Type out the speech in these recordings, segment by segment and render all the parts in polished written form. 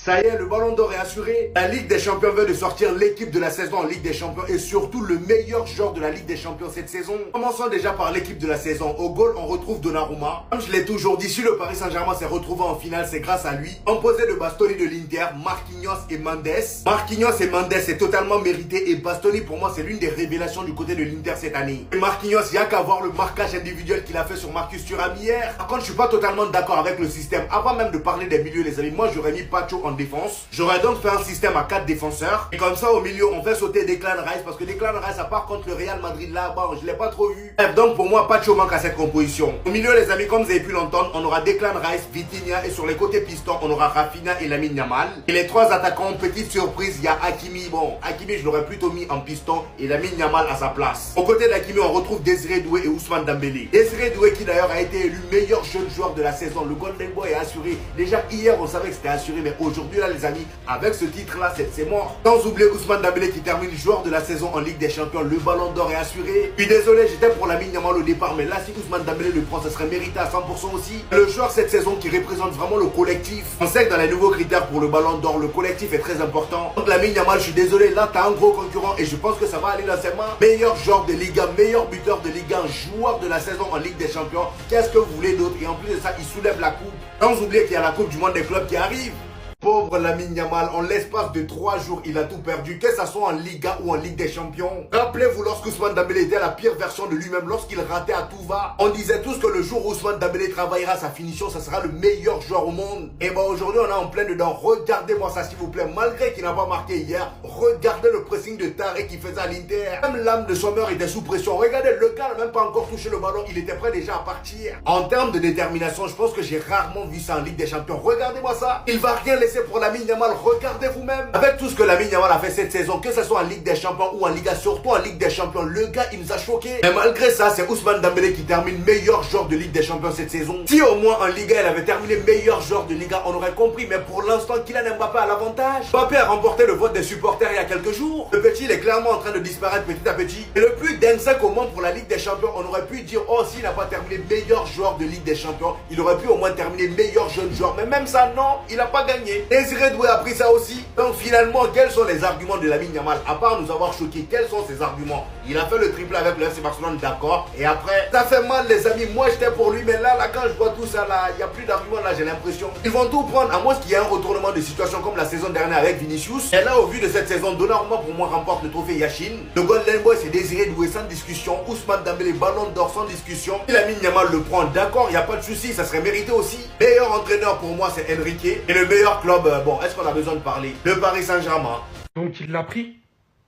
Ça y est, le ballon d'or est assuré. La Ligue des Champions veut de sortir l'équipe de la saison en Ligue des Champions et surtout le meilleur joueur de la Ligue des Champions cette saison. Commençons déjà par l'équipe de la saison. Au goal, on retrouve Donnarumma. Comme je l'ai toujours dit, si le Paris Saint-Germain s'est retrouvé en finale, c'est grâce à lui. Composé de Bastoni de l'Inter, Marquinhos et Mendes. Marquinhos et Mendes est totalement mérité et Bastoni pour moi c'est l'une des révélations du côté de l'Inter cette année. Et Marquinhos, il n'y a qu'à voir le marquage individuel qu'il a fait sur Marcus Thuram hier. Par contre, je suis pas totalement d'accord avec le système. Avant même de parler des milieux les amis, moi j'aurais mis Pacho en défense. J'aurais donc fait un système à 4 défenseurs. Et comme ça au milieu on fait sauter Declan Rice. Parce que Declan Rice à part contre le Real Madrid là-bas, je l'ai pas trop vu. Bref, donc pour moi Pacho manque à cette composition. Au milieu les amis, comme vous avez pu l'entendre, on aura Declan Rice, Vitinha et sur les côtés pistons on aura Rafinha et Lamine Yamal. Et les trois attaquants, petite surprise, il y a Hakimi. Bon, Hakimi je l'aurais plutôt mis en piston et Lamine Yamal à sa place. Au côté d'Hakimi on retrouve Désiré Doué et Ousmane Dembélé. Désiré Doué qui d'ailleurs a été élu meilleur jeune joueur de la saison. Le Golden Boy est assuré. Déjà hier on savait que c'était assuré, mais aujourd'hui là les amis, avec ce titre là c'est mort. Sans oublier Ousmane Dembélé qui termine joueur de la saison en Ligue des Champions. Le ballon d'or est assuré. Puis désolé, j'étais pour Lamine Yamal au départ, mais là si Ousmane Dembélé le prend, ça serait mérité à 100% aussi. Le joueur cette saison qui représente vraiment le collectif. On sait que dans les nouveaux critères pour le ballon d'or, le collectif est très important. Donc Lamine Yamal, je suis désolé, là t'as un gros concurrent et je pense que ça va aller dans ses mains. Meilleur joueur de Ligue 1, meilleur buteur de Ligue 1, joueur de la saison en Ligue des Champions. Qu'est-ce que vous voulez d'autre? Et en plus de ça, il soulève la coupe. Sans oublier qu'il y a la coupe du monde des clubs qui arrive. Pauvre Lamine Yamal, en l'espace de 3 jours, il a tout perdu, que ce soit en Liga ou en Ligue des Champions. Rappelez-vous lorsque Ousmane Dembélé était la pire version de lui-même, lorsqu'il ratait à tout va. On disait tous que le jour où Ousmane Dembélé travaillera sa finition, ça sera le meilleur joueur au monde. Et ben aujourd'hui, on est en plein dedans. Regardez-moi ça s'il vous plaît, malgré qu'il n'a pas marqué hier, regardez le pressing de Tarek qui faisait à l'Inter. Même l'âme de Sommer était sous pression. Regardez, le gars n'a même pas encore touché le ballon, il était prêt déjà à partir. En termes de détermination, je pense que j'ai rarement vu ça en Ligue des Champions. Regardez-moi ça, il va rien laisser pour Lamine Yamal, regardez vous-même. Avec tout ce que Lamine Yamal a fait cette saison, que ce soit en Ligue des Champions ou en Liga, surtout en Ligue des Champions, le gars il nous a choqué. Mais malgré ça, c'est Ousmane Dembélé qui termine meilleur joueur de Ligue des Champions cette saison. Si au moins en Liga il avait terminé meilleur joueur de Liga, on aurait compris. Mais pour l'instant, Kylian Mbappé a l'avantage. Mbappé a remporté le vote des supporters il y a quelques jours. Le petit il est clairement en train de disparaître petit à petit. Et le plus dingue c'est qu'au moins pour la Ligue des Champions, on aurait pu dire oh s'il n'a pas terminé meilleur joueur de Ligue des Champions, il aurait pu au moins terminer meilleur jeune joueur. Mais même ça non, il n'a pas gagné. Désiré Doué a pris ça aussi. Donc finalement, quels sont les arguments de Lamine Yamal? À part nous avoir choqué, quels sont ses arguments? Il a fait le triplé avec le FC Barcelone, d'accord. Et après, ça fait mal les amis. Moi j'étais pour lui, mais là quand je vois tout ça là, il n'y a plus d'arguments là, j'ai l'impression. Ils vont tout prendre, à moins qu'il y ait un retournement de situation comme la saison dernière avec Vinicius. Et là au vu de cette saison, Donnarumma pour moi remporte le trophée Yashin. Le Golden Boy c'est Désiré Doué sans discussion. Ousmane Dembélé ballon d'or sans discussion. Si Lamine Yamal le prend, d'accord, il n'y a pas de souci, ça serait mérité aussi. Meilleur entraîneur pour moi c'est Enrique. Et le meilleur club, bon, est-ce qu'on a besoin de parler? Le Paris Saint-Germain. Donc il l'a pris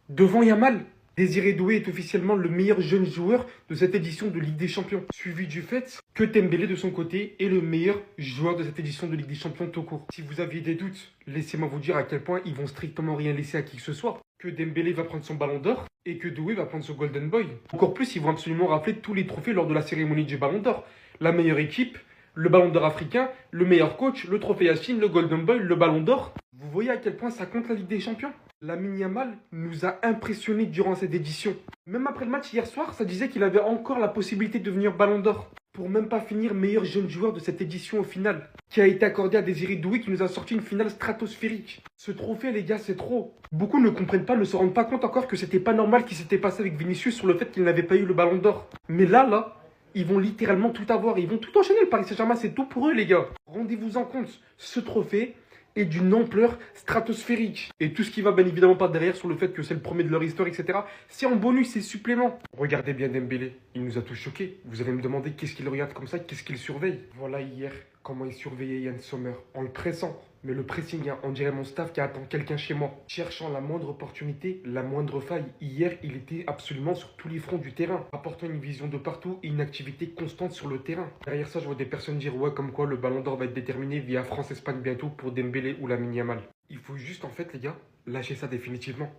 devant Yamal. Désiré Doué est officiellement le meilleur jeune joueur de cette édition de Ligue des Champions, suivi du fait que Dembélé de son côté est le meilleur joueur de cette édition de Ligue des Champions tout court. Si vous aviez des doutes, laissez-moi vous dire à quel point ils vont strictement rien laisser à qui que ce soit. Que Dembélé va prendre son ballon d'or et que Doué va prendre son Golden Boy. Encore plus, ils vont absolument rafler tous les trophées lors de la cérémonie du ballon d'or. La meilleure équipe, le ballon d'or africain, le meilleur coach, le trophée Yashin, le Golden Boy, le ballon d'or. Vous voyez à quel point ça compte la Ligue des Champions? Lamine Yamal nous a impressionnés durant cette édition. Même après le match hier soir, ça disait qu'il avait encore la possibilité de devenir ballon d'or. Pour même pas finir meilleur jeune joueur de cette édition au final. Qui a été accordé à Désiré Doué qui nous a sorti une finale stratosphérique. Ce trophée les gars c'est trop. Beaucoup ne comprennent pas, ne se rendent pas compte encore que c'était pas normal qui s'était passé avec Vinicius sur le fait qu'il n'avait pas eu le ballon d'or. Mais là, ils vont littéralement tout avoir. Ils vont tout enchaîner le Paris Saint-Germain, c'est tout pour eux les gars. Rendez-vous en compte, ce trophée est d'une ampleur stratosphérique. Et tout ce qui va bien évidemment pas derrière sur le fait que c'est le premier de leur histoire, etc. C'est en bonus, c'est supplément. Regardez bien Dembélé, il nous a tous choqués. Vous allez me demander qu'est-ce qu'il regarde comme ça, qu'est-ce qu'il surveille. Voilà hier comment il surveillait Yann Sommer en le pressant. Mais le pressing, hein, on dirait mon staff qui attend quelqu'un chez moi. Cherchant la moindre opportunité, la moindre faille. Hier, il était absolument sur tous les fronts du terrain. Apportant une vision de partout et une activité constante sur le terrain. Derrière ça, je vois des personnes dire ouais, comme quoi le ballon d'or va être déterminé via France-Espagne bientôt pour Dembélé ou Lamine Yamal. Il faut juste en fait les gars, lâcher ça définitivement.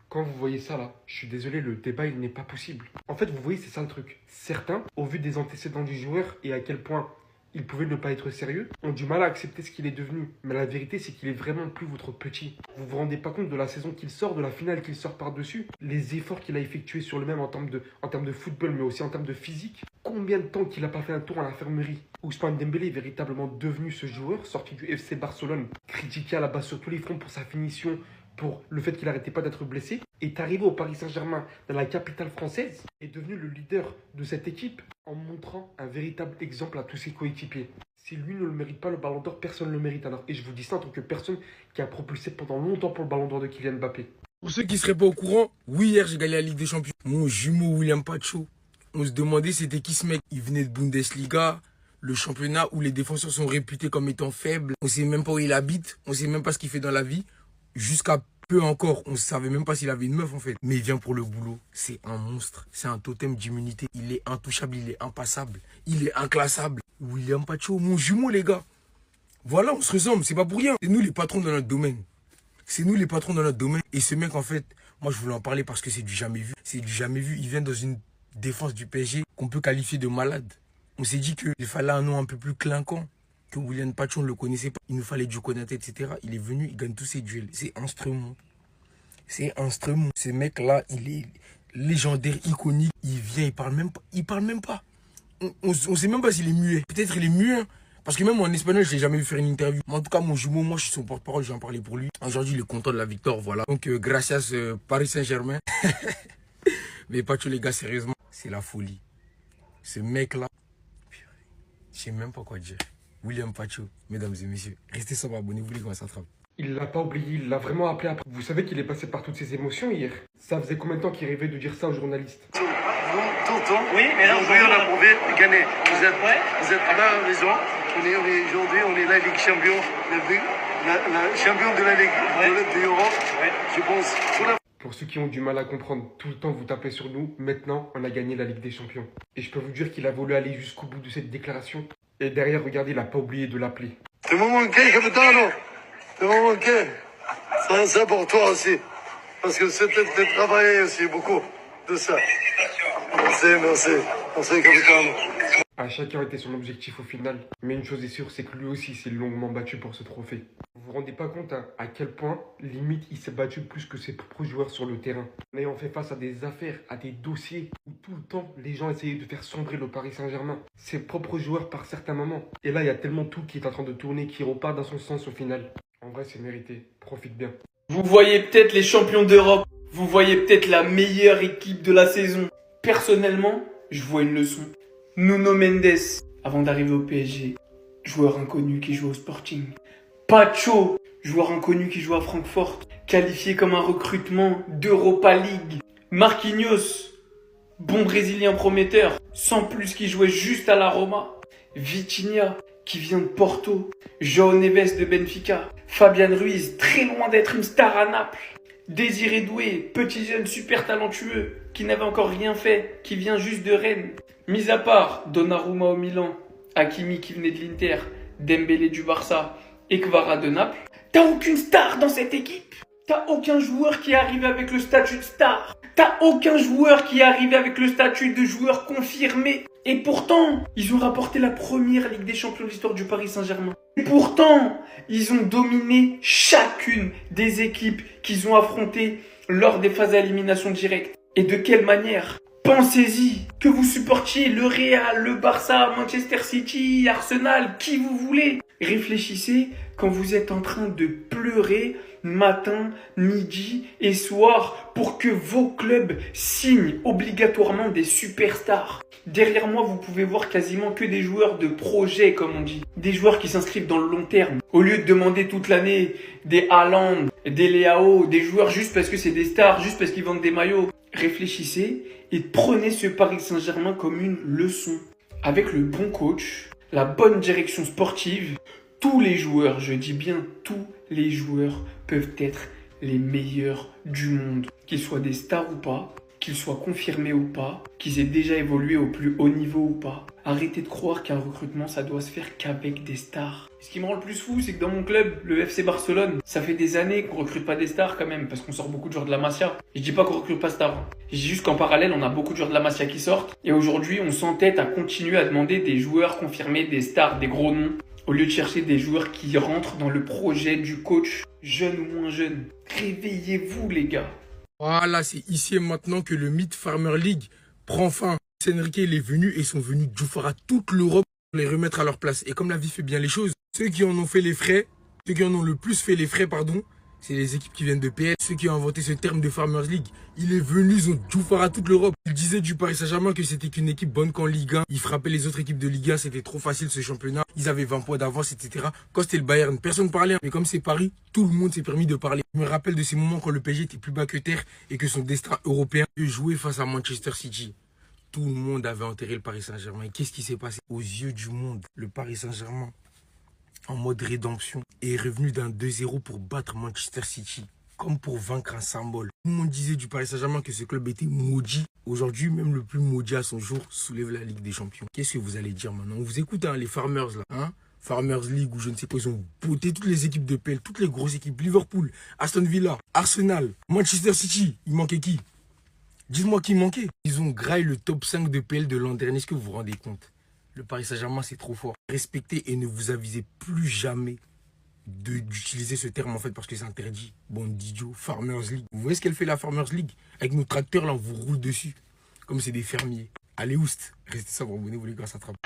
Quand vous voyez ça là, je suis désolé, le débat il n'est pas possible. En fait, vous voyez, c'est ça le truc. Certains, au vu des antécédents du joueur et à quel point il pouvait ne pas être sérieux, ont du mal à accepter ce qu'il est devenu. Mais la vérité, c'est qu'il est vraiment plus votre petit. Vous vous rendez pas compte de la saison qu'il sort, de la finale qu'il sort par-dessus, les efforts qu'il a effectués sur le même en termes de football, mais aussi en termes de physique. combien de temps qu'il n'a pas fait un tour à l'infirmerie. Ousmane Dembélé est véritablement devenu ce joueur sorti du FC Barcelone, critiqué à la base sur tous les fronts pour sa finition, pour le fait qu'il n'arrêtait pas d'être blessé, est arrivé au Paris Saint-Germain, dans la capitale française, est devenu le leader de cette équipe en montrant un véritable exemple à tous ses coéquipiers. Si lui ne le mérite pas, le Ballon d'Or, personne ne le mérite. Alors, et je vous dis ça en tant que personne qui a propulsé pendant longtemps pour le Ballon d'Or de Kylian Mbappé. Pour ceux qui ne seraient pas au courant, oui, hier j'ai gagné la Ligue des Champions. Mon jumeau William Pacho, on se demandait c'était qui ce mec. Il venait de Bundesliga, le championnat où les défenseurs sont réputés comme étant faibles. On ne sait même pas où il habite, on ne sait même pas ce qu'il fait dans la vie. Jusqu'à peu encore, on ne savait même pas s'il avait une meuf en fait. Mais il vient pour le boulot. C'est un monstre, c'est un totem d'immunité. Il est intouchable, il est impassable, il est inclassable. William Pacho, mon jumeau les gars. Voilà, on se ressemble, c'est pas pour rien. C'est nous les patrons dans notre domaine. C'est nous les patrons dans notre domaine. Et ce mec, en fait, moi, je voulais en parler parce que c'est du jamais vu. C'est du jamais vu. Il vient dans une défense du PSG qu'on peut qualifier de malade. On s'est dit qu'il fallait un nom un peu plus clinquant. Que William Pacho, on ne le connaissait pas. Il nous fallait du Konaté, etc. Il est venu, il gagne tous ses duels. C'est instrument. C'est instrument. Ce mec-là, il est légendaire, iconique. Il vient, il parle même pas. Il parle même pas. On sait même pas s'il est muet. Peut-être il est muet. Parce que même en espagnol, je l'ai jamais vu faire une interview. Mais en tout cas, mon jumeau, moi, je suis son porte-parole, je vais en parler pour lui. Aujourd'hui, il est content de la victoire, voilà. Donc, gracias Paris Saint-Germain. Mais Pacho, les gars, sérieusement, c'est la folie. Ce mec-là, je sais même pas quoi dire. William Pacho, mesdames et messieurs, restez sobre, abonnez-vous les gars, ça attrape. Il l'a pas oublié, il l'a vraiment appelé après. Vous savez qu'il est passé par toutes ces émotions hier. Ça faisait combien de temps qu'il rêvait de dire ça aux journalistes? Tout le temps. Oui, mais là, aujourd'hui, on a prouvé de gagner. Vous êtes Ouais. à la maison. Aujourd'hui, on est la Ligue champion, la champion de la Ligue d'Europe. Ouais. Je pense. Pour ceux qui ont du mal à comprendre, tout le temps vous tapez sur nous, maintenant on a gagné la Ligue des Champions. Et je peux vous dire qu'il a voulu aller jusqu'au bout de cette déclaration. Et derrière, regardez, il n'a pas oublié de l'appeler. Tu m'as manqué, capitano. Tu m'as manqué. Ça pour toi aussi. Parce que c'était de travailler aussi beaucoup de ça. Merci, capitano. À chacun était son objectif au final. Mais une chose est sûre, c'est que lui aussi s'est longuement battu pour ce trophée. Vous vous rendez pas compte à quel point, limite, il s'est battu plus que ses propres joueurs sur le terrain. En ayant fait face à des affaires, à des dossiers, où tout le temps, les gens essayaient de faire sombrer le Paris Saint-Germain. Ses propres joueurs par certains moments. Et là, il y a tellement tout qui est en train de tourner, qui repart dans son sens au final. En vrai, c'est mérité. Profite bien. Vous voyez peut-être les champions d'Europe. Vous voyez peut-être la meilleure équipe de la saison. Personnellement, je vois une leçon. Nuno Mendes, avant d'arriver au PSG, joueur inconnu qui joue au Sporting. Pacho, joueur inconnu qui joue à Francfort, qualifié comme un recrutement d'Europa League. Marquinhos, bon Brésilien prometteur, sans plus qui jouait juste à la Roma. Vitinha, qui vient de Porto. João Neves de Benfica. Fabian Ruiz, très loin d'être une star à Naples. Désiré Doué, petit jeune super talentueux, qui n'avait encore rien fait, qui vient juste de Rennes. Mis à part Donnarumma au Milan, Hakimi qui venait de l'Inter, Dembélé du Barça et Kvara de Naples, t'as aucune star dans cette équipe. T'as aucun joueur qui est arrivé avec le statut de star. T'as aucun joueur qui est arrivé avec le statut de joueur confirmé. Et pourtant, ils ont rapporté la première Ligue des Champions de l'histoire du Paris Saint-Germain. Et pourtant, ils ont dominé chacune des équipes qu'ils ont affrontées lors des phases d'élimination directe. Et de quelle manière ? Pensez-y, que vous supportiez le Real, le Barça, Manchester City, Arsenal, qui vous voulez. Réfléchissez quand vous êtes en train de pleurer matin, midi et soir pour que vos clubs signent obligatoirement des superstars. Derrière moi, vous pouvez voir quasiment que des joueurs de projet, comme on dit. Des joueurs qui s'inscrivent dans le long terme. Au lieu de demander toute l'année des Haaland, des Leao, des joueurs juste parce que c'est des stars, juste parce qu'ils vendent des maillots. Réfléchissez et prenez ce Paris Saint-Germain comme une leçon. Avec le bon coach, la bonne direction sportive, tous les joueurs, je dis bien tous les joueurs, peuvent être les meilleurs du monde. Qu'ils soient des stars ou pas, qu'ils soient confirmés ou pas, qu'ils aient déjà évolué au plus haut niveau ou pas. Arrêtez de croire qu'un recrutement, ça doit se faire qu'avec des stars. Ce qui me rend le plus fou, c'est que dans mon club, le FC Barcelone, ça fait des années qu'on recrute pas des stars quand même, parce qu'on sort beaucoup de joueurs de la Masia. Je dis pas qu'on recrute pas stars. Je dis juste qu'en parallèle, on a beaucoup de joueurs de la Masia qui sortent. Et aujourd'hui, on s'entête à continuer à demander des joueurs confirmés, des stars, des gros noms, au lieu de chercher des joueurs qui rentrent dans le projet du coach, jeune ou moins jeune. Réveillez-vous les gars. Voilà, c'est ici et maintenant que le mythe Farmer League prend fin. Enrique, il est venu et sont venus Djoufara toute l'Europe pour les remettre à leur place. Et comme la vie fait bien les choses, ceux qui en ont fait les frais, ceux qui en ont le plus fait les frais, pardon, c'est les équipes qui viennent de PL, ceux qui ont inventé ce terme de Farmers League. Il est venu, ils ont Djoufara toute l'Europe. Il disait du Paris Saint-Germain que c'était qu'une équipe bonne qu'en Ligue 1. Ils frappaient les autres équipes de Ligue 1, c'était trop facile ce championnat. Ils avaient 20 points d'avance, etc. Quand c'était le Bayern, personne ne parlait. Mais comme c'est Paris, tout le monde s'est permis de parler. Je me rappelle de ces moments quand le PSG était plus bas que terre et que son destin européen jouait face à Manchester City. Tout le monde avait enterré le Paris Saint-Germain. Et qu'est-ce qui s'est passé? Aux yeux du monde, le Paris Saint-Germain, en mode rédemption, est revenu d'un 2-0 pour battre Manchester City. Comme pour vaincre un symbole. Tout le monde disait du Paris Saint-Germain que ce club était maudit. Aujourd'hui, même le plus maudit à son jour soulève la Ligue des Champions. Qu'est-ce que vous allez dire maintenant? On vous écoute, hein, les Farmers là. Hein, Farmers League ou je ne sais quoi, ils ont botté toutes les équipes de PL, toutes les grosses équipes. Liverpool, Aston Villa, Arsenal, Manchester City. Il manquait qui? Dites-moi qui manquait. Ils ont graillé le top 5 de PL de l'an dernier. Est-ce que vous vous rendez compte? Le Paris Saint-Germain, c'est trop fort. Respectez et ne vous avisez plus jamais d'utiliser ce terme en fait parce que c'est interdit. Bon, d'idiot, Farmers League. Vous voyez ce qu'elle fait la Farmers League? Avec nos tracteurs là, on vous roule dessus. Comme c'est des fermiers. Allez, oust. Restez sobre, abonnez-vous les gars, ça attrape.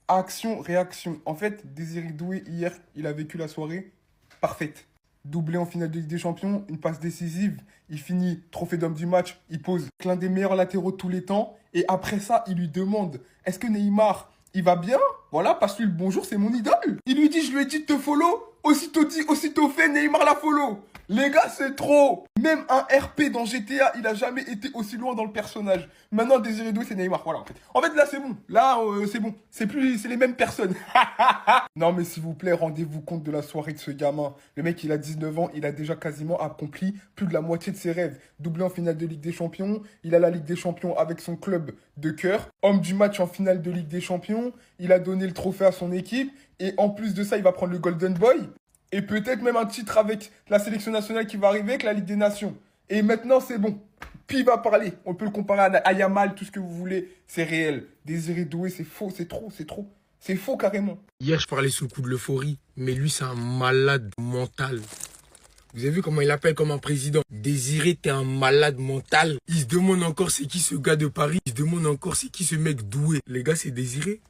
Action, réaction. En fait, Désiré Doué, hier, il a vécu la soirée parfaite. Doublé en finale de Ligue des Champions, une passe décisive. Il finit trophée d'homme du match. Il pose l'un des meilleurs latéraux de tous les temps. Et après ça, il lui demande, est-ce que Neymar, il va bien? Voilà, passe-lui le bonjour, c'est mon idole. Il lui dit, je lui ai dit de te follow. Aussitôt dit, aussitôt fait, Neymar la follow. Les gars, c'est trop. Même un RP dans GTA, il a jamais été aussi loin dans le personnage. Maintenant, Désiré Doué, c'est Neymar. Voilà, en fait. En fait, là, c'est bon. Là, c'est bon. C'est les mêmes personnes. Non, mais s'il vous plaît, rendez-vous compte de la soirée de ce gamin. Le mec, il a 19 ans. Il a déjà quasiment accompli plus de la moitié de ses rêves. Doublé en finale de Ligue des Champions. Il a la Ligue des Champions avec son club de cœur. Homme du match en finale de Ligue des Champions. Il a donné le trophée à son équipe. Et en plus de ça, il va prendre le Golden Boy. Et peut-être même un titre avec la sélection nationale qui va arriver avec la Ligue des Nations. Et maintenant, c'est bon. Puis il va parler. On peut le comparer à Yamal, tout ce que vous voulez. C'est réel. Désiré Doué, c'est faux, c'est trop, c'est trop. C'est faux carrément. Hier, je parlais sous le coup de l'euphorie. Mais lui, c'est un malade mental. Vous avez vu comment il appelle comme un président? Désiré, t'es un malade mental. Il se demande encore c'est qui ce gars de Paris. Il se demande encore c'est qui ce mec doué. Les gars, c'est Désiré.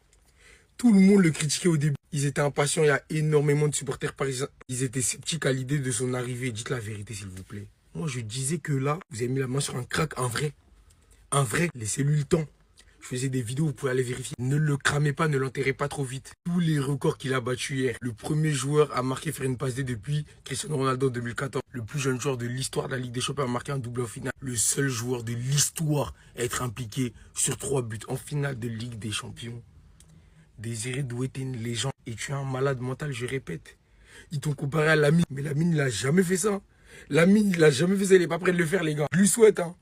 Tout le monde le critiquait au début. Ils étaient impatients. Il y a énormément de supporters parisiens. Ils étaient sceptiques à l'idée de son arrivée. Dites la vérité, s'il vous plaît. Moi, je disais que là, vous avez mis la main sur un crack, un vrai. Un vrai. Laissez-lui le temps. Je faisais des vidéos, vous pouvez aller vérifier. Ne le cramez pas, ne l'enterrez pas trop vite. Tous les records qu'il a battus hier. Le premier joueur à marquer, faire une passe D depuis Cristiano Ronaldo en 2014. Le plus jeune joueur de l'histoire de la Ligue des Champions à marquer un double en finale. Le seul joueur de l'histoire à être impliqué sur 3 buts en finale de Ligue des Champions. Désiré Doué, t'es une légende et tu es un malade mental, je répète. Ils t'ont comparé à Lamine, mais Lamine, il a jamais fait ça. Lamine, il a jamais fait ça, il est pas prêt de le faire, les gars. Je lui souhaite, hein.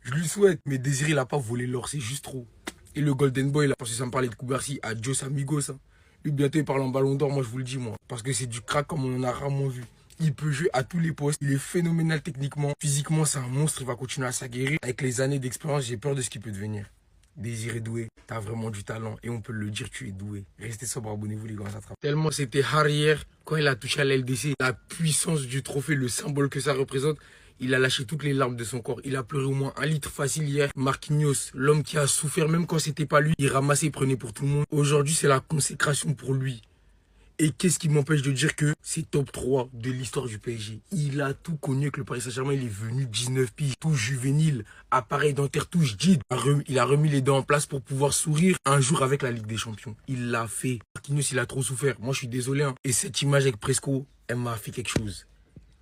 Je lui souhaite. Mais Désiré, il a pas volé l'or, c'est juste trop. Et le Golden Boy, là, parce que ça me parlait de Koubarsi, adios amigos, hein. Lui, bientôt, il parle en ballon d'or, moi, je vous le dis, moi. Parce que c'est du crack comme on en a rarement vu. Il peut jouer à tous les postes. Il est phénoménal techniquement. Physiquement, c'est un monstre, il va continuer à s'aguerrir. Avec les années d'expérience, j'ai peur de ce qu'il peut devenir. Désiré Doué, t'as vraiment du talent et on peut le dire, tu es doué. Restez sobre, abonnez-vous les gars, ça attrape. Tellement c'était hard hier, quand il a touché à l'LDC, la puissance du trophée, le symbole que ça représente, il a lâché toutes les larmes de son corps. Il a pleuré au moins 1 litre facile hier. Marquinhos, l'homme qui a souffert même quand c'était pas lui, il ramassait, il prenait pour tout le monde. Aujourd'hui, c'est la consécration pour lui. Et qu'est-ce qui m'empêche de dire que c'est top 3 de l'histoire du PSG? Il a tout connu avec le Paris Saint-Germain. Il est venu 19 piges, tout juvénile, appareil dentaire, touche guide. Il a remis les dents en place pour pouvoir sourire un jour avec la Ligue des Champions. Il l'a fait. Marquinhos, il a trop souffert. Moi, je suis désolé. Hein. Et cette image avec Presco, elle m'a fait quelque chose.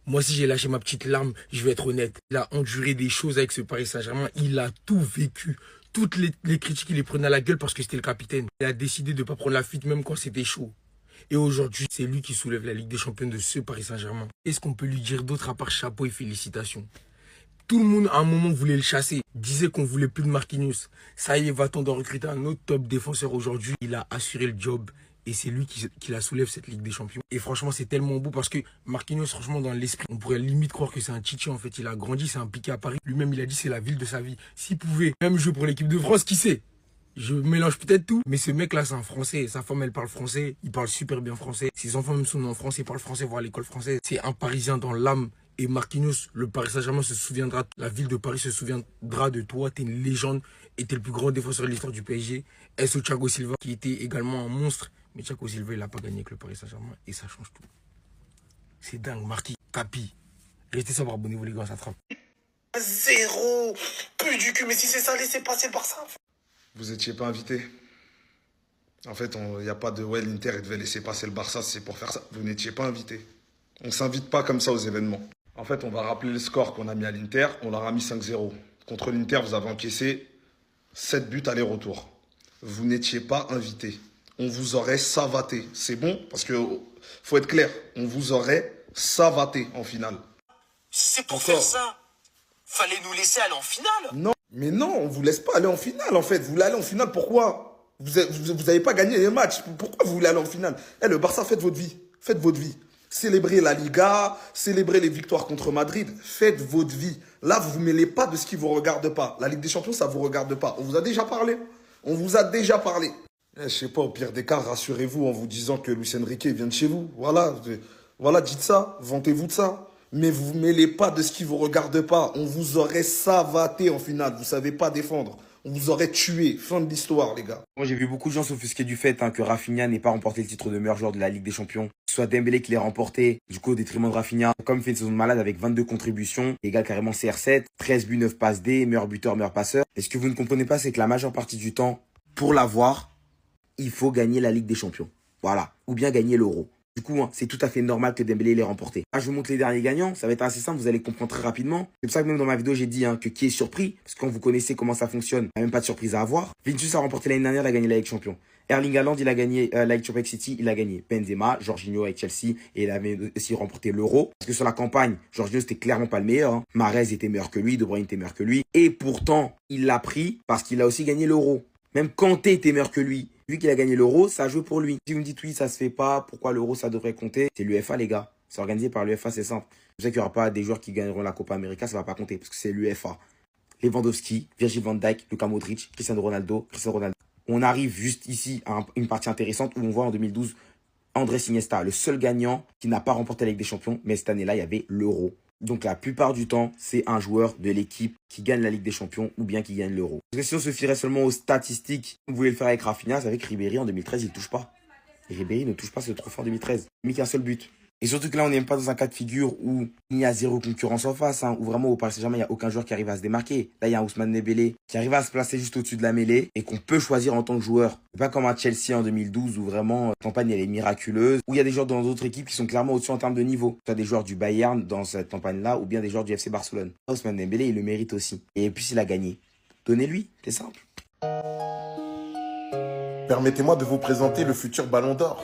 Moi, si j'ai lâché ma petite larme, je vais être honnête. Il a enduré des choses avec ce Paris Saint-Germain. Il a tout vécu. Toutes les critiques, il les prenait à la gueule parce que c'était le capitaine. Il a décidé de ne pas prendre la fuite même quand c'était chaud. Et aujourd'hui, c'est lui qui soulève la Ligue des Champions de ce Paris Saint-Germain. Qu'est-ce qu'on peut lui dire d'autre à part chapeau et félicitations? Tout le monde, à un moment, voulait le chasser. Disait qu'on voulait plus de Marquinhos. Ça y est, va-t-on d'en recruter un autre top défenseur aujourd'hui? Il a assuré le job. Et c'est lui qui la soulève, cette Ligue des Champions. Et franchement, c'est tellement beau parce que Marquinhos, franchement, dans l'esprit, on pourrait limite croire que c'est un Titi. En fait, il a grandi, s'est impliqué à Paris. Lui-même, il a dit c'est la ville de sa vie. S'il pouvait même jouer pour l'équipe de France, qui sait? Je mélange peut-être tout, mais ce mec-là, c'est un Français. Sa femme, elle parle français. Il parle super bien français. Ses enfants même sont en France. Ils parlent français, voire à l'école française. C'est un Parisien dans l'âme. Et Marquinhos, le Paris Saint-Germain se souviendra, la ville de Paris se souviendra de toi. T'es une légende et t'es le plus grand défenseur de l'histoire du PSG. Est-ce Thiago Silva, qui était également un monstre. Mais Thiago Silva, il n'a pas gagné avec le Paris Saint-Germain et ça change tout. C'est dingue, Marquis, Capi. Restez sobre, abonnez-vous les gars, ça frappe. Zéro. Plus du cul, mais si c'est ça, laissez passer le Barça. Vous étiez pas invité. En fait, il n'y a pas de ouais, l'Inter devait laisser passer le Barça, c'est pour faire ça. Vous n'étiez pas invité. On s'invite pas comme ça aux événements. En fait, on va rappeler le score qu'on a mis à l'Inter. On leur a mis 5-0. Contre l'Inter, vous avez encaissé 7 buts aller-retour. Vous n'étiez pas invité. On vous aurait savaté. C'est bon? Parce que faut être clair. On vous aurait savaté en finale. Si c'est pour Encore. faire ça, fallait nous laisser aller en finale. Non, mais non, on vous laisse pas aller en finale en fait. Vous voulez aller en finale, pourquoi? Vous avez pas gagné les matchs. Pourquoi vous voulez aller en finale? Eh, le Barça, faites votre vie. Faites votre vie. Célébrez la Liga, célébrez les victoires contre Madrid. Faites votre vie. Là, vous ne vous mêlez pas de ce qui vous regarde pas. La Ligue des Champions, ça vous regarde pas. On vous a déjà parlé. On vous a déjà parlé. Eh, je sais pas, au pire des cas, rassurez-vous en vous disant que Luis Enrique vient de chez vous. Voilà, voilà, dites ça. Vantez-vous de ça. Mais vous ne mêlez pas de ce qui vous regarde pas. On vous aurait savaté en finale. Vous savez pas défendre. On vous aurait tué. Fin de l'histoire, les gars. Moi, j'ai vu beaucoup de gens s'offusquer du fait que Rafinha n'ait pas remporté le titre de meilleur joueur de la Ligue des Champions. Que ce soit Dembélé qui l'ait remporté, du coup, au détriment de Rafinha. Comme il fait une saison de malade avec 22 contributions, égal carrément CR7, 13 buts, 9 passes D, meilleur buteur, meilleur passeur. Et ce que vous ne comprenez pas, c'est que la majeure partie du temps, pour l'avoir, il faut gagner la Ligue des Champions. Voilà. Ou bien gagner l'Euro. Du coup, c'est tout à fait normal que Dembélé l'ait remporté. Ah, je vous montre les derniers gagnants, ça va être assez simple, vous allez comprendre très rapidement. C'est pour ça que même dans ma vidéo, j'ai dit que qui est surpris, parce que quand vous connaissez comment ça fonctionne, il n'y a même pas de surprise à avoir. Vinicius a remporté l'année dernière, il a gagné la Ligue Champion. Erling Haaland, il a gagné la Ligue Champions avec City, il a gagné. Benzema, Jorginho avec Chelsea, et il avait aussi remporté l'Euro. Parce que sur la campagne, Jorginho, c'était clairement pas le meilleur. Mahrez était meilleur que lui, De Bruyne était meilleur que lui. Et pourtant, il l'a pris parce qu'il a aussi gagné l'Euro. Même Kanté était meilleur que lui. Vu qu'il a gagné l'Euro, ça a joué pour lui. Si vous me dites oui, ça se fait pas, pourquoi l'Euro ça devrait compter? C'est l'UEFA, les gars. C'est organisé par l'UEFA, c'est simple. Je sais qu'il n'y aura pas des joueurs qui gagneront la Copa América, ça va pas compter parce que c'est l'UEFA. Lewandowski, Virgil van Dijk, Luka Modric, Cristiano Ronaldo. On arrive juste ici à une partie intéressante où on voit en 2012 Andrés Iniesta, le seul gagnant qui n'a pas remporté la Ligue des Champions, mais cette année-là, il y avait l'Euro. Donc la plupart du temps, c'est un joueur de l'équipe qui gagne la Ligue des Champions ou bien qui gagne l'Euro. Parce que si on se fierait seulement aux statistiques, vous voulez le faire avec Rafinha, c'est avec Ribéry en 2013, il ne touche pas. Et Ribéry ne touche pas ce trophée en 2013. Il n'a mis qu'un seul but. Et surtout que là, on n'est même pas dans un cas de figure où il y a zéro concurrence en face, où vraiment au Paris Saint-Germain, il n'y a aucun joueur qui arrive à se démarquer. Là, il y a un Ousmane Dembélé qui arrive à se placer juste au-dessus de la mêlée et qu'on peut choisir en tant que joueur. C'est pas comme à Chelsea en 2012 où vraiment la campagne elle est miraculeuse, où il y a des joueurs dans d'autres équipes qui sont clairement au-dessus en termes de niveau. Soit des joueurs du Bayern dans cette campagne-là ou bien des joueurs du FC Barcelone. Ousmane Dembélé, il le mérite aussi. Et puis, il a gagné. Donnez-lui, c'est simple. Permettez-moi de vous présenter le futur Ballon d'Or.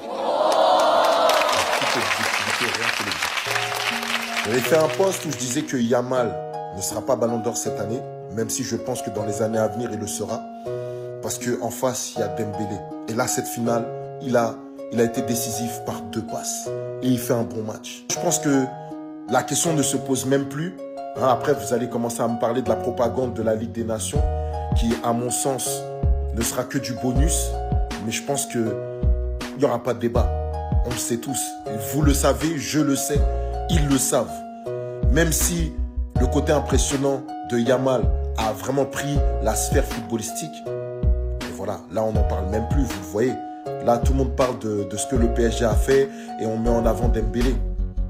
J'avais fait un post où je disais que Yamal ne sera pas Ballon d'Or cette année, même si je pense que dans les années à venir, il le sera. Parce qu'en face, il y a Dembélé. Et là, cette finale, il a été décisif par 2 passes. Et il fait un bon match. Je pense que la question ne se pose même plus. Après, vous allez commencer à me parler de la propagande de la Ligue des Nations, qui, à mon sens, ne sera que du bonus. Mais je pense qu'il n'y aura pas de débat. On le sait tous. Vous le savez, je le sais. Ils le savent. Même si le côté impressionnant de Yamal a vraiment pris la sphère footballistique, et voilà, là on n'en parle même plus, vous le voyez. Là tout le monde parle de ce que le PSG a fait et on met en avant Dembélé.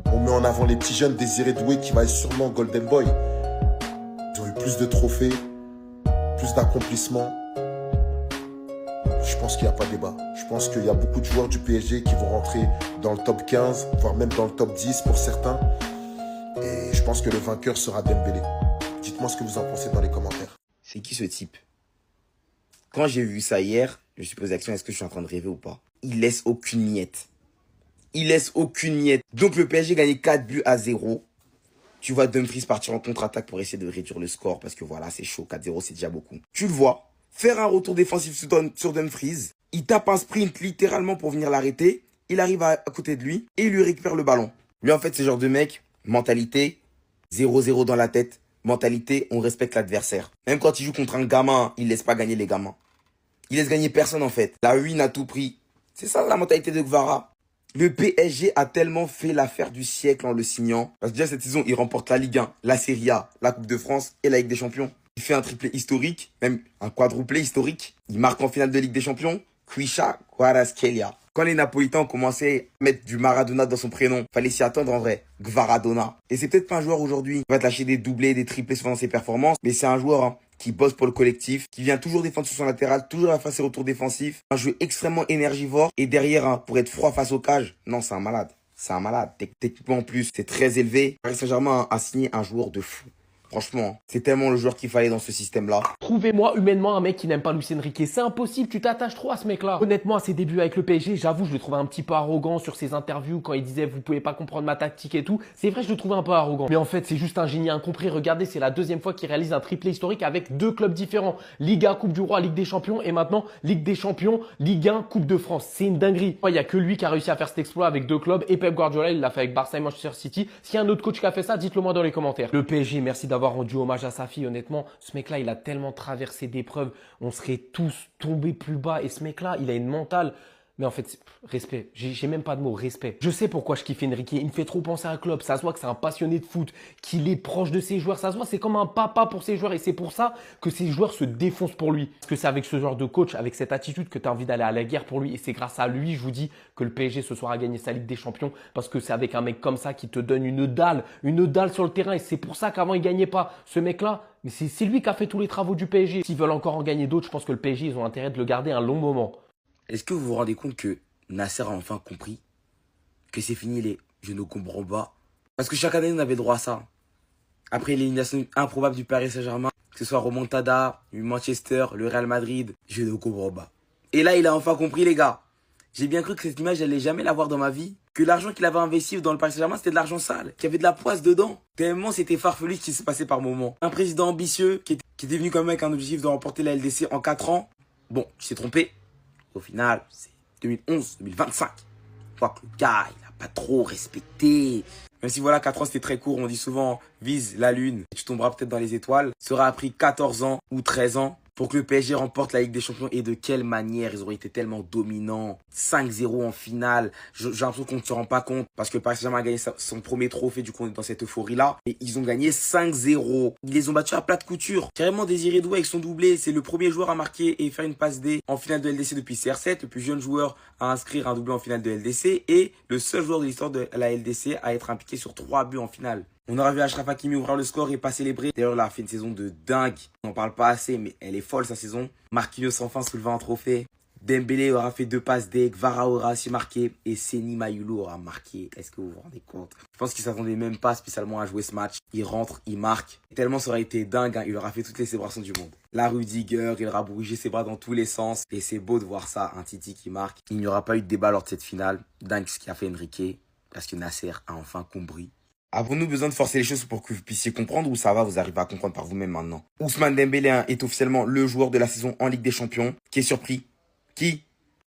On met en avant les petits jeunes Désiré Doué qui va être sûrement Golden Boy. Ils ont eu plus de trophées, plus d'accomplissements. Je pense qu'il n'y a pas de débat. Je pense qu'il y a beaucoup de joueurs du PSG qui vont rentrer dans le top 15, voire même dans le top 10 pour certains. Et je pense que le vainqueur sera Dembélé. Dites-moi ce que vous en pensez dans les commentaires. C'est qui ce type? Quand j'ai vu ça hier, je me suis posé la question, est-ce que je suis en train de rêver ou pas? Il laisse aucune miette. Il laisse aucune miette. Donc le PSG gagne 4-0. Tu vois Dumfries partir en contre-attaque pour essayer de réduire le score parce que voilà, c'est chaud. 4-0, c'est déjà beaucoup. Tu le vois faire un retour défensif sur Dumfries. Il tape un sprint littéralement pour venir l'arrêter. Il arrive à côté de lui et il lui récupère le ballon. Lui, en fait, c'est le genre de mec, mentalité, 0-0 dans la tête. Mentalité, on respecte l'adversaire. Même quand il joue contre un gamin, il laisse pas gagner les gamins. Il laisse gagner personne en fait. La win à tout prix. C'est ça la mentalité de Guevara. Le PSG a tellement fait l'affaire du siècle en le signant. Parce que déjà cette saison, il remporte la Ligue 1, la Serie A, la Coupe de France et la Ligue des Champions. Il fait un triplé historique, même un quadruplé historique. Il marque en finale de Ligue des Champions. Quisha Kvaratskhelia. Quand les Napolitains ont commencé à mettre du Maradona dans son prénom, fallait s'y attendre en vrai. Gvaradona. Et c'est peut-être pas un joueur aujourd'hui qui va te lâcher des doublés, des triplés pendant ses performances, mais c'est un joueur qui bosse pour le collectif, qui vient toujours défendre sur son latéral, toujours à faire ses retours défensifs. Un jeu extrêmement énergivore. Et derrière, pour être froid face aux cages, non, c'est un malade. C'est un malade. Techniquement en plus, c'est très élevé. Paris Saint-Germain a signé un joueur de fou. Franchement, c'est tellement le joueur qu'il fallait dans ce système-là. Trouvez-moi humainement un mec qui n'aime pas Luis Enrique. C'est impossible, tu t'attaches trop à ce mec-là. Honnêtement, à ses débuts avec le PSG, j'avoue, je le trouvais un petit peu arrogant sur ses interviews quand il disait « vous pouvez pas comprendre ma tactique et tout ». C'est vrai, je le trouvais un peu arrogant. Mais en fait, c'est juste un génie incompris. Regardez, c'est la deuxième fois qu'il réalise un triplé historique avec 2 clubs différents. Liga, Coupe du Roi, Ligue des Champions et maintenant Ligue des Champions, Ligue 1, Coupe de France. C'est une dinguerie. Il n'y a que lui qui a réussi à faire cet exploit avec 2 clubs et Pep Guardiola, il l'a fait avec Barça et Manchester City. S'il y a un autre coach qui a fait ça, dites-le moi dans les commentaires. Le PSG, merci d'avoir rendu hommage à sa fille, honnêtement, ce mec-là, il a tellement traversé d'épreuves, on serait tous tombés plus bas. Et ce mec-là, il a une mentale. Mais en fait, respect. J'ai même pas de mots, respect. Je sais pourquoi je kiffe Enrique. Il me fait trop penser à un club. Ça se voit que c'est un passionné de foot, qu'il est proche de ses joueurs. Ça se voit, c'est comme un papa pour ses joueurs. Et c'est pour ça que ses joueurs se défoncent pour lui. Parce que c'est avec ce genre de coach, avec cette attitude que tu as envie d'aller à la guerre pour lui. Et c'est grâce à lui, je vous dis, que le PSG ce soir a gagné sa Ligue des Champions. Parce que c'est avec un mec comme ça qui te donne une dalle sur le terrain. Et c'est pour ça qu'avant, il gagnait pas. Ce mec-là, mais c'est lui qui a fait tous les travaux du PSG. S'ils veulent encore en gagner d'autres, je pense que le PSG, ils ont intérêt de le garder un long moment. Est-ce que vous vous rendez compte que Nasser a enfin compris que c'est fini les « je ne comprends pas ». Parce que chaque année, on avait droit à ça. Après l'élimination improbable du Paris Saint-Germain, que ce soit Remontada, Manchester, le Real Madrid, je ne comprends pas. Et là, il a enfin compris, les gars. J'ai bien cru que cette image, j'allais jamais la voir dans ma vie. Que l'argent qu'il avait investi dans le Paris Saint-Germain, c'était de l'argent sale. Qu'il y avait de la poisse dedans. Tellement c'était farfelu ce qui se passait par moments. Un président ambitieux qui était venu quand même avec un objectif de remporter la LDC en 4 ans. Bon, tu t'es trompé. Au final, c'est 2011, 2025. Je vois que le gars, il n'a pas trop respecté. Même si voilà, 4 ans c'était très court, on dit souvent vise la lune et tu tomberas peut-être dans les étoiles. Ça aura pris 14 ans ou 13 ans pour que le PSG remporte la Ligue des Champions. Et de quelle manière ils auraient été tellement dominants. 5-0 en finale. J'ai l'impression qu'on ne se rend pas compte. Parce que Paris Saint-Germain a gagné son premier trophée. Du coup, on est dans cette euphorie-là. Et ils ont gagné 5-0. Ils les ont battus à plat de couture. Carrément, Désiré Doué avec son doublé. C'est le premier joueur à marquer et faire une passe D en finale de LDC depuis CR7. Le plus jeune joueur à inscrire un doublé en finale de LDC. Et le seul joueur de l'histoire de la LDC à être impliqué sur 3 buts en finale. On aura vu Achraf Hakimi ouvrir le score et pas célébrer. D'ailleurs, il a fait une saison de dingue. On n'en parle pas assez, mais elle est folle sa saison. Marquinhos enfin soulevant un trophée. Dembélé aura fait 2 passes D. Kvara aura aussi marqué. Et Seny Mayulu aura marqué. Est-ce que vous vous rendez compte? Je pense qu'il ne s'attendait même pas spécialement à jouer ce match. Il rentre, il marque. Tellement ça aurait été dingue, hein. Il aura fait toutes les célébrations du monde. La Rudiger, il aura bougé ses bras dans tous les sens. Et c'est beau de voir ça, un Titi qui marque. Il n'y aura pas eu de débat lors de cette finale. Dingue ce qu'a fait Enrique. Parce que Nasser a enfin compris. Avons-nous besoin de forcer les choses pour que vous puissiez comprendre ou ça va, vous arrivez à comprendre par vous-même maintenant? Ousmane Dembélé est officiellement le joueur de la saison en Ligue des Champions. Qui est surpris? Qui?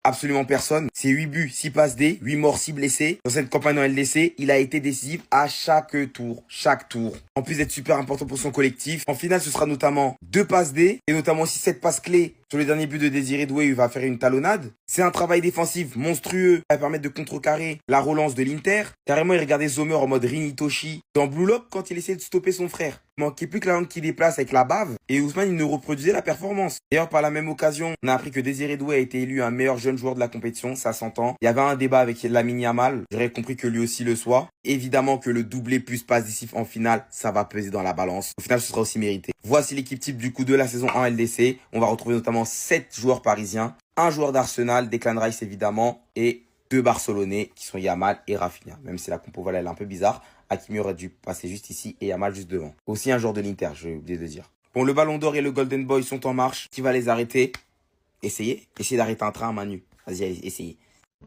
Absolument personne. C'est 8 buts, 6 passes D, 8 morts, 6 blessés. Dans cette campagne en LDC, il a été décisif à chaque tour. Chaque tour. En plus d'être super important pour son collectif. En finale, ce sera notamment 2 passes D et notamment aussi 7 passes clés. Sur le dernier but de Désiré Doué, il va faire une talonnade. C'est un travail défensif monstrueux qui va permettre de contrecarrer la relance de l'Inter. Carrément, il regardait Sommer en mode Rinitoshi dans Blue Lock quand il essayait de stopper son frère. Il manquait plus que la langue qui déplace avec la bave. Et Ousmane, il ne reproduisait la performance. D'ailleurs, par la même occasion, on a appris que Désiré Doué a été élu un meilleur jeune joueur de la compétition. Ça s'entend. Il y avait un débat avec Lamine Yamal. J'aurais compris que lui aussi le soit. Évidemment que le doublé plus passe décisif en finale, ça va peser dans la balance. Au final, ce sera aussi mérité. Voici l'équipe type du coup de la saison en LDC. On va retrouver notamment 7 joueurs parisiens, un joueur d'Arsenal, Declan Rice évidemment, et 2 Barcelonais qui sont Yamal et Rafinha. Même si la compo voilà, elle est un peu bizarre, Hakimi aurait dû passer juste ici et Yamal juste devant. Aussi un joueur de l'Inter, j'ai oublié de dire. Bon, le Ballon d'Or et le Golden Boy sont en marche. Qui va les arrêter? Essayez d'arrêter un train à main nue. Vas-y, allez, essayez.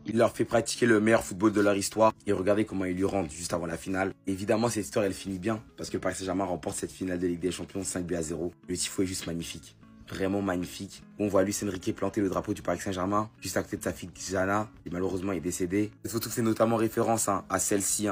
Il leur fait pratiquer le meilleur football de leur histoire. Et regardez comment ils lui rendent juste avant la finale. Évidemment, cette histoire, elle finit bien. Parce que Paris Saint-Germain remporte cette finale de Ligue des Champions 5-0. Le tifo est juste magnifique. Vraiment magnifique. On voit Luis Enrique planter le drapeau du Paris Saint-Germain juste à côté de sa fille Jana. Et malheureusement, il est décédé. Cette photo fait notamment référence à celle-ci.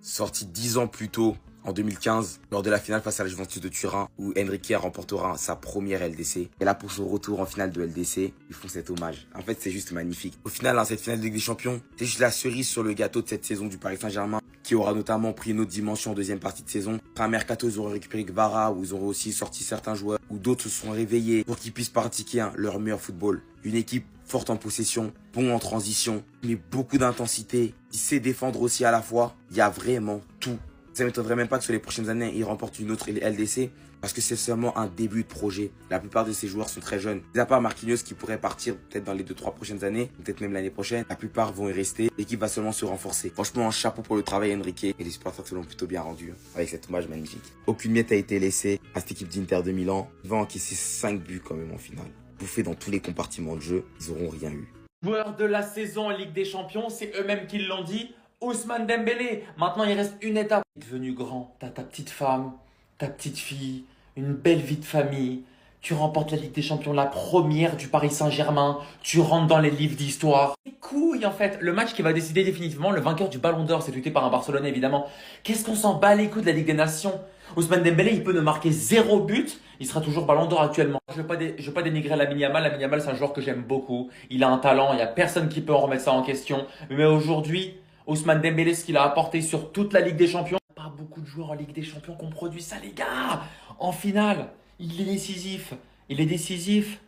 Sortie 10 ans plus tôt en 2015, lors de la finale face à la Juventus de Turin, où Enrique remportera sa première LDC. Et là, pour son retour en finale de LDC, ils font cet hommage. En fait, c'est juste magnifique. Au final, cette finale de Ligue des Champions, c'est juste la cerise sur le gâteau de cette saison du Paris Saint-Germain, qui aura notamment pris une autre dimension en deuxième partie de saison. Après un mercato, ils auront récupéré Kvara, où ils auront aussi sorti certains joueurs, où d'autres se sont réveillés pour qu'ils puissent pratiquer leur meilleur football. Une équipe forte en possession, bon en transition, mais beaucoup d'intensité, qui sait défendre aussi à la fois. Il y a vraiment tout. Ça ne m'étonnerait même pas que sur les prochaines années, ils remportent une autre LDC, parce que c'est seulement un début de projet. La plupart de ces joueurs sont très jeunes. À part Marquinhos qui pourrait partir peut-être dans les 2-3 prochaines années, peut-être même l'année prochaine, la plupart vont y rester. L'équipe va seulement se renforcer. Franchement, un chapeau pour le travail Enrique, et les supporters se l'ont plutôt bien rendu, avec cet hommage magnifique. Aucune miette a été laissée à cette équipe d'Inter de Milan. Ils vont encaisser 5 buts quand même en finale. Bouffés dans tous les compartiments de jeu, ils auront rien eu. Joueur de la saison en Ligue des Champions, c'est eux-mêmes qui l'ont dit. Ousmane Dembélé. Maintenant, il reste une étape. Tu es devenu grand. Tu as ta petite femme, ta petite fille, une belle vie de famille. Tu remportes la Ligue des Champions, la première du Paris Saint-Germain. Tu rentres dans les livres d'histoire. C'est couille en fait. Le match qui va décider définitivement le vainqueur du Ballon d'Or, c'est tweeté par un Barcelonais évidemment. Qu'est-ce qu'on s'en bat les couilles de la Ligue des Nations? Ousmane Dembélé, il peut ne marquer 0 but. Il sera toujours Ballon d'Or actuellement. Je veux pas dénigrer Lamine Yamal. Lamine Yamal, c'est un joueur que j'aime beaucoup. Il a un talent. Il n'y a personne qui peut en remettre ça en question. Mais aujourd'hui, Ousmane Dembélé, ce qu'il a apporté sur toute la Ligue des Champions. Pas beaucoup de joueurs en Ligue des Champions qui ont produit ça, les gars. En finale, il est décisif. Il est décisif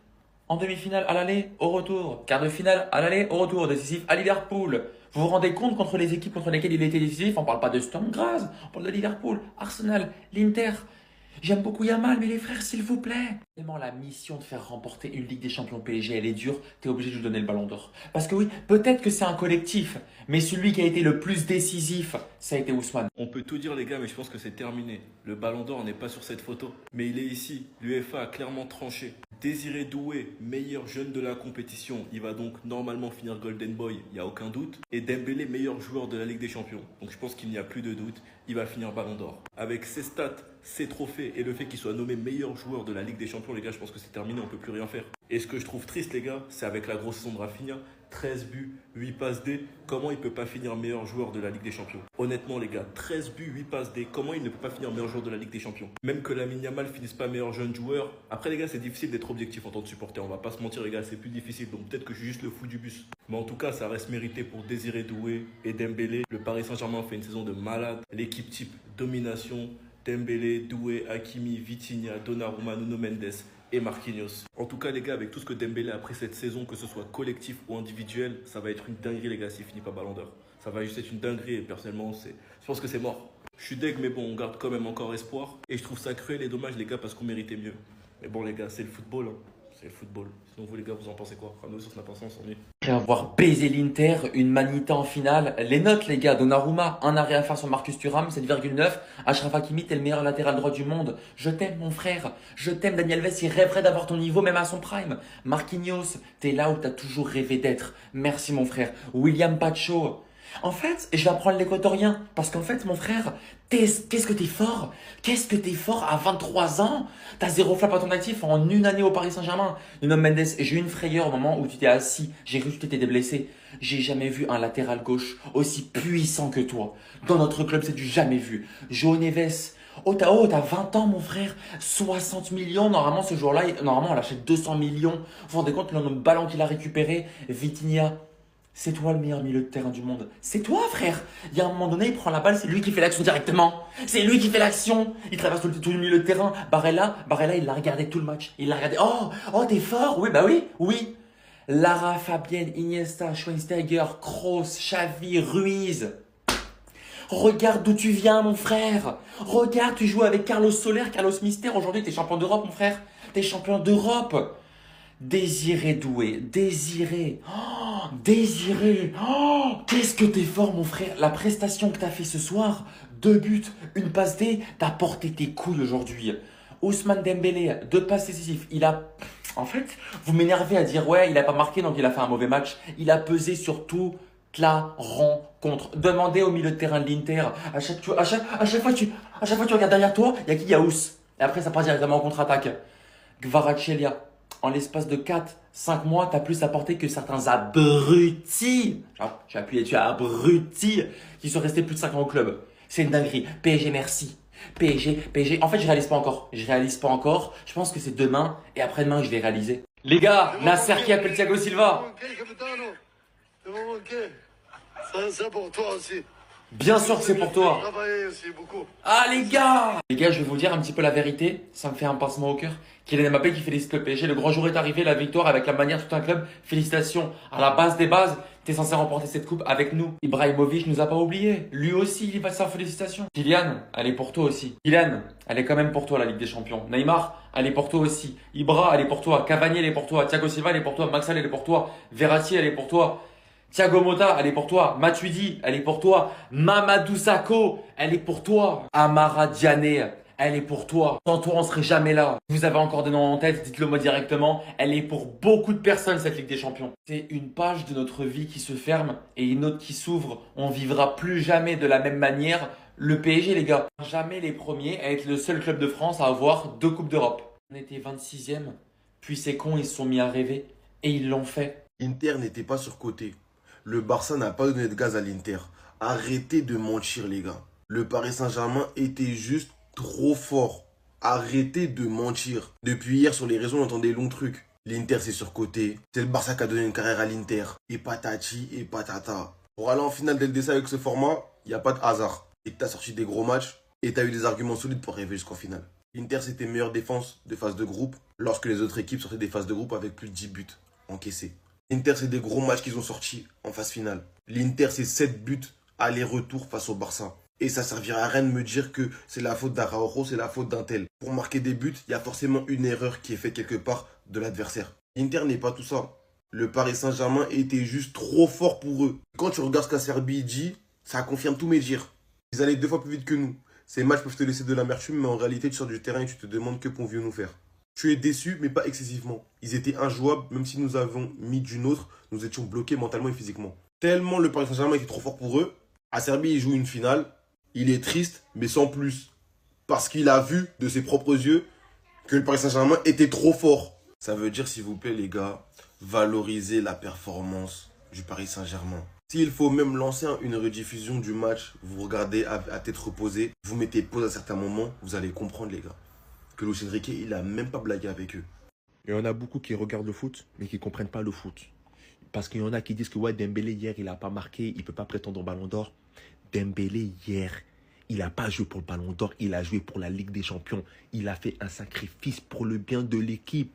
en demi-finale à l'aller, au retour. Quart de finale à l'aller, au retour. Décisif à Liverpool. Vous vous rendez compte contre les équipes contre lesquelles il était décisif? On parle pas de Sturm Graz, on parle de Liverpool, Arsenal, l'Inter. J'aime beaucoup Yamal, mais les frères, s'il vous plaît. Vraiment, la mission de faire remporter une Ligue des Champions PSG, elle est dure. T'es obligé de lui donner le Ballon d'Or. Parce que oui, peut-être que c'est un collectif, mais celui qui a été le plus décisif, ça a été Ousmane. On peut tout dire les gars, mais je pense que c'est terminé. Le Ballon d'Or n'est pas sur cette photo, mais il est ici. L'UEFA a clairement tranché. Désiré Doué, meilleur jeune de la compétition. Il va donc normalement finir Golden Boy, il n'y a aucun doute. Et Dembélé, meilleur joueur de la Ligue des Champions. Donc je pense qu'il n'y a plus de doute, il va finir Ballon d'Or. Avec ses stats, ses trophées et le fait qu'il soit nommé meilleur joueur de la Ligue des Champions, les gars, je pense que c'est terminé, on ne peut plus rien faire. Et ce que je trouve triste les gars, c'est avec la grosse saison de Rafinha, 13 buts, 8 passes D, comment il ne peut pas finir meilleur joueur de la Ligue des Champions? Honnêtement les gars, 13 buts, 8 passes D, comment il ne peut pas finir meilleur joueur de la Ligue des Champions? Même que Lamine Yamal finisse pas meilleur jeune joueur. Après les gars, c'est difficile d'être objectif en tant que supporter, on va pas se mentir les gars, c'est plus difficile, donc peut-être que je suis juste le fou du bus. Mais en tout cas, ça reste mérité pour Désiré Doué et Dembélé. Le Paris Saint-Germain fait une saison de malade, l'équipe type domination, Dembélé, Doué, Hakimi, Vitinha, Donnarumma, Nuno Mendes et Marquinhos. En tout cas les gars, avec tout ce que Dembélé a pris cette saison, que ce soit collectif ou individuel, ça va être une dinguerie les gars s'il finit pas Ballon d'Or. Ça va juste être une dinguerie et personnellement, je pense que c'est mort. Je suis deg mais bon, on garde quand même encore espoir. Et je trouve ça cruel et dommage les gars parce qu'on méritait mieux. Mais bon les gars, c'est le football, hein. C'est le football. Sinon vous les gars, vous en pensez quoi? Enfin, nous, sur Snap on s'ennuie. Après avoir baisé l'Inter, une manita en finale. Les notes les gars, Donnarumma, un arrêt à faire sur Marcus Thuram, 7,9. Achraf Hakimi, t'es le meilleur latéral droit du monde. Je t'aime mon frère, je t'aime. Daniel Alves, il rêverait d'avoir ton niveau même à son prime. Marquinhos, t'es là où t'as toujours rêvé d'être. Merci mon frère. William Pacho. En fait, je vais apprendre l'équatorien. Parce qu'en fait, mon frère, qu'est-ce que t'es fort? Qu'est-ce que t'es fort à 23 ans? T'as 0 flap à ton actif en une année au Paris Saint-Germain. Nuno Mendes, j'ai eu une frayeur au moment où tu t'es assis. J'ai cru que tu t'étais blessé. J'ai jamais vu un latéral gauche aussi puissant que toi. Dans notre club, c'est du jamais vu. João Neves. Oh, t'as 20 ans, mon frère. 60 millions. Normalement, ce jour-là, normalement, on l'achète 200 millions. Vous vous rendez compte le nombre de ballons qu'il a récupéré? Vitinha. C'est toi le meilleur milieu de terrain du monde. C'est toi, frère. Il y a un moment donné, il prend la balle, c'est lui qui fait l'action directement. C'est lui qui fait l'action. Il traverse tout le milieu de terrain. Barella, il l'a regardé tout le match. Il l'a regardé. Oh, t'es fort. Oui, bah oui. Lara, Fabienne, Iniesta, Schweinsteiger, Kroos, Xavi, Ruiz. Regarde d'où tu viens, mon frère. Regarde, tu joues avec Carlos Soler, Carlos Mister. Aujourd'hui, t'es champion d'Europe, mon frère. T'es champion d'Europe. Désiré Doué, Désiré, qu'est-ce que t'es fort mon frère. La prestation que t'as fait ce soir, 2 buts, une passe D, t'as porté tes couilles aujourd'hui. Ousmane Dembélé, 2 passes décisives, en fait, vous m'énervez à dire ouais, il a pas marqué donc il a fait un mauvais match. Il a pesé sur toute la rencontre. Demandez au milieu de terrain de l'Inter, à chaque fois tu regardes derrière toi, il y a qui? Il y a Ous. Et après ça part directement en contre-attaque. Kvaratskhelia. En l'espace de 4-5 mois, t'as plus apporté que certains abrutis. J'ai appuyé dessus, abrutis, qui sont restés plus de 5 ans au club. C'est une dinguerie. PSG, merci. PSG. En fait, je réalise pas encore. Je pense que c'est demain et après-demain, je vais réaliser. Les gars, Nasser qui appelle Thiago Silva. Tu m'as manqué. Ça pour toi aussi. Bien sûr que c'est pour toi. J'ai travaillé aussi beaucoup. Ah les gars, je vais vous dire un petit peu la vérité. Ça me fait un pincement au cœur. Kylian Mbappé qui félicite le PSG. Le grand jour est arrivé, la victoire avec la manière tout un club. Félicitations. À la base des bases, t'es censé remporter cette coupe avec nous. Ibrahimovic nous a pas oublié. Lui aussi, il va se faire félicitations. Kylian, elle est pour toi aussi. Kylian, elle est quand même pour toi la Ligue des Champions. Neymar, elle est pour toi aussi. Ibra, elle est pour toi. Cavani, elle est pour toi. Thiago Silva, elle est pour toi. Maxal, elle est pour toi. Verratti, elle est pour toi. Thiago Motta, elle est pour toi. Matuidi, elle est pour toi. Mamadou Sakho, elle est pour toi. Amara Diané, elle est pour toi. Sans toi, on serait jamais là. Vous avez encore des noms en tête, dites-le moi directement. Elle est pour beaucoup de personnes, cette Ligue des Champions. C'est une page de notre vie qui se ferme et une autre qui s'ouvre. On vivra plus jamais de la même manière. Le PSG, les gars, jamais les premiers à être le seul club de France à avoir 2 Coupes d'Europe. On était 26e, puis ces cons, ils se sont mis à rêver et ils l'ont fait. Inter n'était pas surcoté. Le Barça n'a pas donné de gaz à l'Inter. Arrêtez de mentir, les gars. Le Paris Saint-Germain était juste trop fort. Arrêtez de mentir. Depuis hier, sur les réseaux, on entend des longs trucs. L'Inter, c'est surcoté. C'est le Barça qui a donné une carrière à l'Inter. Et patati et patata. Pour aller en finale dès le dessin avec ce format, il n'y a pas de hasard. Et que tu as sorti des gros matchs et tu as eu des arguments solides pour arriver jusqu'en finale. L'Inter, c'était meilleure défense de phase de groupe lorsque les autres équipes sortaient des phases de groupe avec plus de 10 buts encaissés. L'Inter, c'est des gros matchs qu'ils ont sortis en phase finale. L'Inter, c'est 7 buts aller-retour face au Barça. Et ça servira à rien de me dire que c'est la faute d'Araujo, c'est la faute d'un tel. Pour marquer des buts, il y a forcément une erreur qui est faite quelque part de l'adversaire. L'Inter n'est pas tout ça. Le Paris Saint-Germain était juste trop fort pour eux. Quand tu regardes ce qu'à Serbie dit, ça confirme tous mes dires. Ils allaient 2 fois plus vite que nous. Ces matchs peuvent te laisser de l'amertume, mais en réalité, tu sors du terrain et tu te demandes que pouvions nous faire. Tu es déçu, mais pas excessivement. Ils étaient injouables, même si nous avons mis du nôtre, nous étions bloqués mentalement et physiquement. Tellement le Paris Saint-Germain était trop fort pour eux. À Serbie, il joue une finale. Il est triste, mais sans plus. Parce qu'il a vu de ses propres yeux que le Paris Saint-Germain était trop fort. Ça veut dire, s'il vous plaît, les gars, valoriser la performance du Paris Saint-Germain. S'il faut même lancer une rediffusion du match, vous regardez à tête reposée, vous mettez pause à certains moments, vous allez comprendre, les gars, que Luis Enrique, il a même pas blagué avec eux. Il y en a beaucoup qui regardent le foot, mais qui ne comprennent pas le foot. Parce qu'il y en a qui disent que ouais, Dembélé, hier, il n'a pas marqué, il ne peut pas prétendre au Ballon d'Or. Dembélé, hier, il n'a pas joué pour le Ballon d'Or, il a joué pour la Ligue des Champions. Il a fait un sacrifice pour le bien de l'équipe.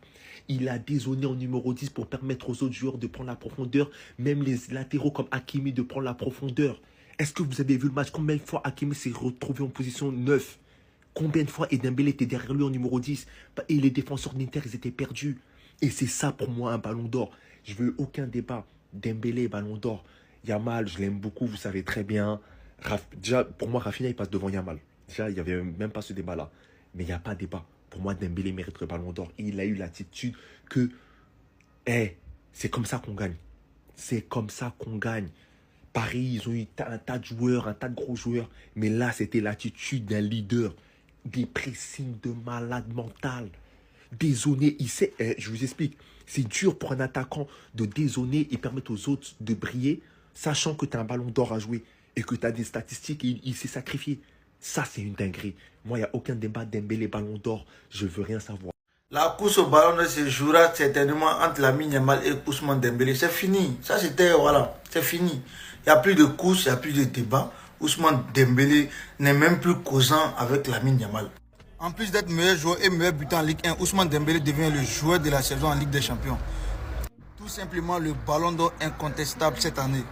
Il a dézonné en numéro 10 pour permettre aux autres joueurs de prendre la profondeur, même les latéraux comme Hakimi de prendre la profondeur. Est-ce que vous avez vu le match? Combien de fois Hakimi s'est retrouvé en position 9? Combien de fois Dembélé était derrière lui en numéro 10? Et les défenseurs d'Inter, ils étaient perdus. Et c'est ça pour moi un Ballon d'Or. Je veux aucun débat. Dembélé, Ballon d'Or. Yamal, je l'aime beaucoup, vous savez très bien. Déjà, pour moi, Rafinha, il passe devant Yamal. Déjà, il n'y avait même pas ce débat-là. Mais il n'y a pas de débat. Pour moi, Dembélé mérite le Ballon d'Or. Il a eu l'attitude que, c'est comme ça qu'on gagne. C'est comme ça qu'on gagne. Paris, ils ont eu un tas de joueurs, un tas de gros joueurs. Mais là, c'était l'attitude d'un leader. Des pressings de malade mental. Dézoner, il sait, je vous explique. C'est dur pour un attaquant de dézoner et permettre aux autres de briller, sachant que tu as un Ballon d'Or à jouer et que tu as des statistiques et il s'est sacrifié. Ça, c'est une dinguerie. Moi, il n'y a aucun débat Dembélé Ballon d'Or. Je veux rien savoir. La course au ballon d'or se jouera certainement entre Lamine Yamal et Ousmane Dembélé. C'est fini. Ça, c'était, voilà, c'est fini. Il n'y a plus de course, il n'y a plus de débat. Ousmane Dembélé n'est même plus causant avec Lamine Yamal. En plus d'être meilleur joueur et meilleur buteur en Ligue 1, Ousmane Dembélé devient le joueur de la saison en Ligue des Champions. Tout simplement le Ballon d'Or incontestable cette année.